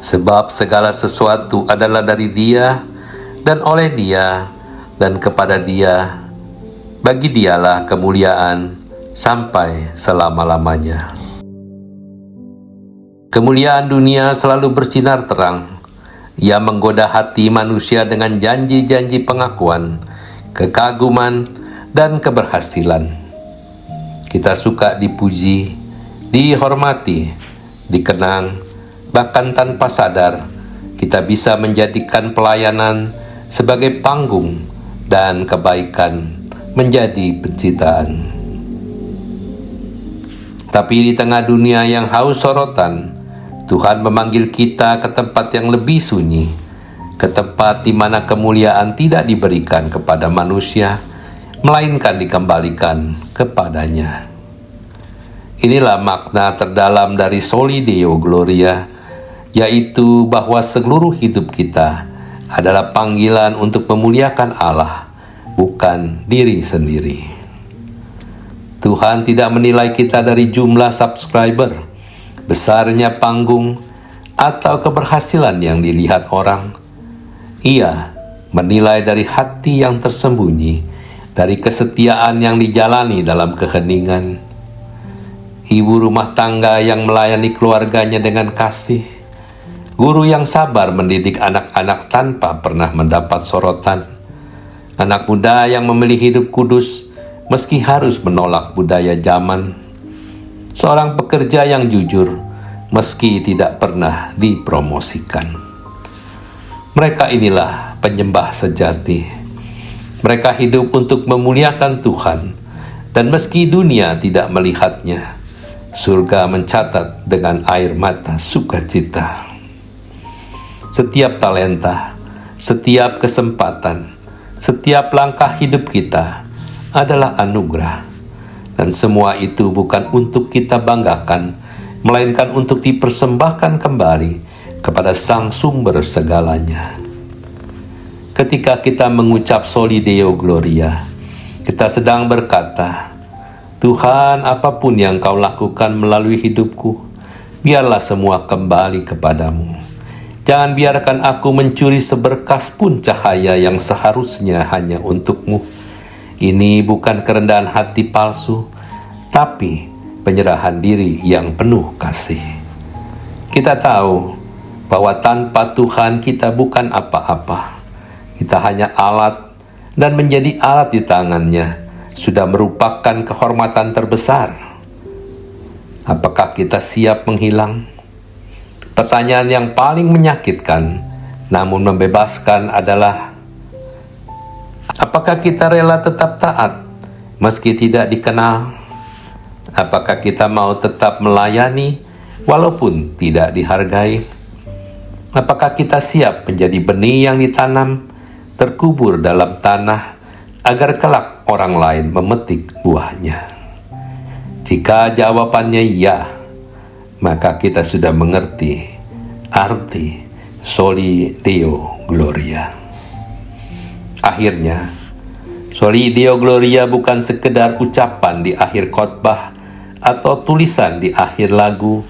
Sebab segala sesuatu adalah dari Dia, dan oleh Dia, dan kepada Dia. Bagi Dialah kemuliaan sampai selama-lamanya. Kemuliaan dunia selalu bersinar terang. Ia menggoda hati manusia dengan janji-janji pengakuan, kekaguman, dan keberhasilan. Kita suka dipuji, dihormati, dikenang. Bahkan tanpa sadar, kita bisa menjadikan pelayanan sebagai panggung dan kebaikan menjadi pencitraan. Tapi di tengah dunia yang haus sorotan, Tuhan memanggil kita ke tempat yang lebih sunyi, ke tempat di mana kemuliaan tidak diberikan kepada manusia, melainkan dikembalikan kepadanya. Inilah makna terdalam dari Soli Deo Gloria, yaitu bahwa seluruh hidup kita adalah panggilan untuk memuliakan Allah, bukan diri sendiri. Tuhan tidak menilai kita dari jumlah subscriber, besarnya panggung, atau keberhasilan yang dilihat orang. Ia menilai dari hati yang tersembunyi, dari kesetiaan yang dijalani dalam keheningan. Ibu rumah tangga yang melayani keluarganya dengan kasih, guru yang sabar mendidik anak-anak tanpa pernah mendapat sorotan, anak muda yang memilih hidup kudus meski harus menolak budaya zaman, seorang pekerja yang jujur meski tidak pernah dipromosikan. Mereka inilah penyembah sejati. Mereka hidup untuk memuliakan Tuhan, dan meski dunia tidak melihatnya, surga mencatat dengan air mata sukacita. Setiap talenta, setiap kesempatan, setiap langkah hidup kita adalah anugerah. Dan semua itu bukan untuk kita banggakan, melainkan untuk dipersembahkan kembali kepada Sang Sumber segalanya. Ketika kita mengucap Soli Deo Gloria, kita sedang berkata, Tuhan, apapun yang Kau lakukan melalui hidupku, biarlah semua kembali kepadamu. Jangan biarkan aku mencuri seberkas pun cahaya yang seharusnya hanya untuk-Mu. Ini bukan kerendahan hati palsu, tapi penyerahan diri yang penuh kasih. Kita tahu bahwa tanpa Tuhan kita bukan apa-apa. Kita hanya alat, dan menjadi alat di tangannya sudah merupakan kehormatan terbesar. Apakah kita siap menghilang? Pertanyaan yang paling menyakitkan namun membebaskan adalah, apakah kita rela tetap taat meski tidak dikenal? Apakah kita mau tetap melayani walaupun tidak dihargai? Apakah kita siap menjadi benih yang ditanam, terkubur dalam tanah, agar kelak orang lain memetik buahnya? Jika jawabannya ya, maka kita sudah mengerti arti Soli Deo Gloria. Akhirnya, Soli Deo Gloria bukan sekedar ucapan di akhir khotbah atau tulisan di akhir lagu.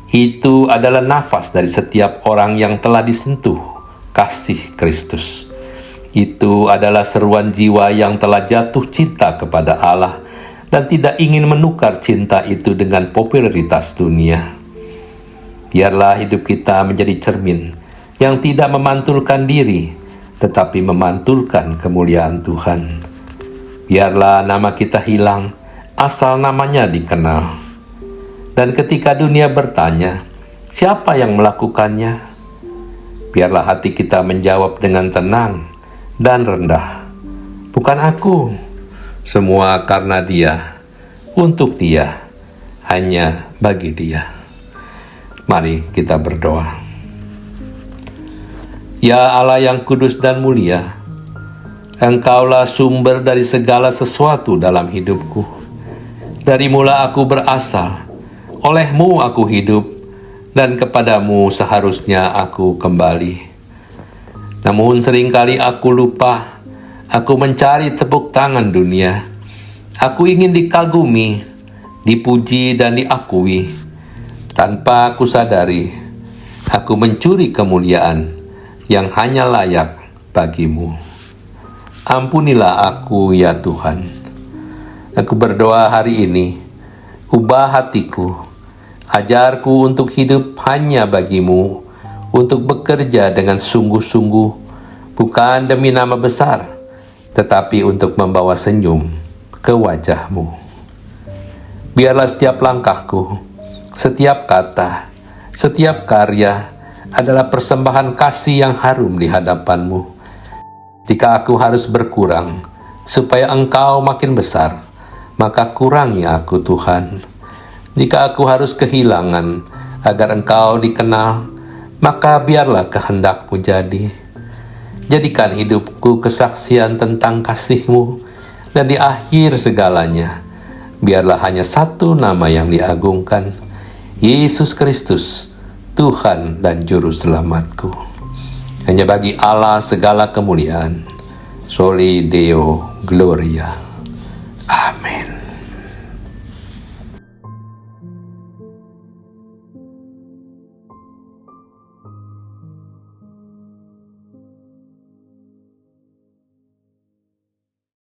Itu adalah nafas dari setiap orang yang telah disentuh kasih Kristus. Itu adalah seruan jiwa yang telah jatuh cinta kepada Allah dan tidak ingin menukar cinta itu dengan popularitas dunia. Biarlah hidup kita menjadi cermin yang tidak memantulkan diri, tetapi memantulkan kemuliaan Tuhan. Biarlah nama kita hilang, asal namanya dikenal. Dan ketika dunia bertanya, siapa yang melakukannya? Biarlah hati kita menjawab dengan tenang dan rendah, bukan aku. Semua karena Dia, untuk Dia, hanya bagi Dia. Mari kita berdoa. Ya Allah yang kudus dan mulia, Engkaulah sumber dari segala sesuatu dalam hidupku. Dari mula aku berasal, oleh-Mu aku hidup, dan kepadamu seharusnya aku kembali. Namun seringkali aku lupa, aku mencari tepuk tangan dunia. Aku ingin dikagumi, dipuji dan diakui. Tanpa aku sadari, aku mencuri kemuliaan yang hanya layak bagimu. Ampunilah aku ya Tuhan. Aku berdoa hari ini, ubah hatiku, ajarku untuk hidup hanya bagimu, untuk bekerja dengan sungguh-sungguh, bukan demi nama besar, tetapi untuk membawa senyum ke wajahmu. Biarlah setiap langkahku, setiap kata, setiap karya adalah persembahan kasih yang harum di hadapanmu. Jika aku harus berkurang, supaya Engkau makin besar, maka kurangi aku Tuhan. Jika aku harus kehilangan, agar Engkau dikenal, maka biarlah kehendak-Mu jadi. Jadikan hidupku kesaksian tentang kasih-Mu, dan di akhir segalanya, biarlah hanya satu nama yang diagungkan, Yesus Kristus, Tuhan dan Juru Selamatku. Hanya bagi Allah segala kemuliaan. Soli Deo Gloria.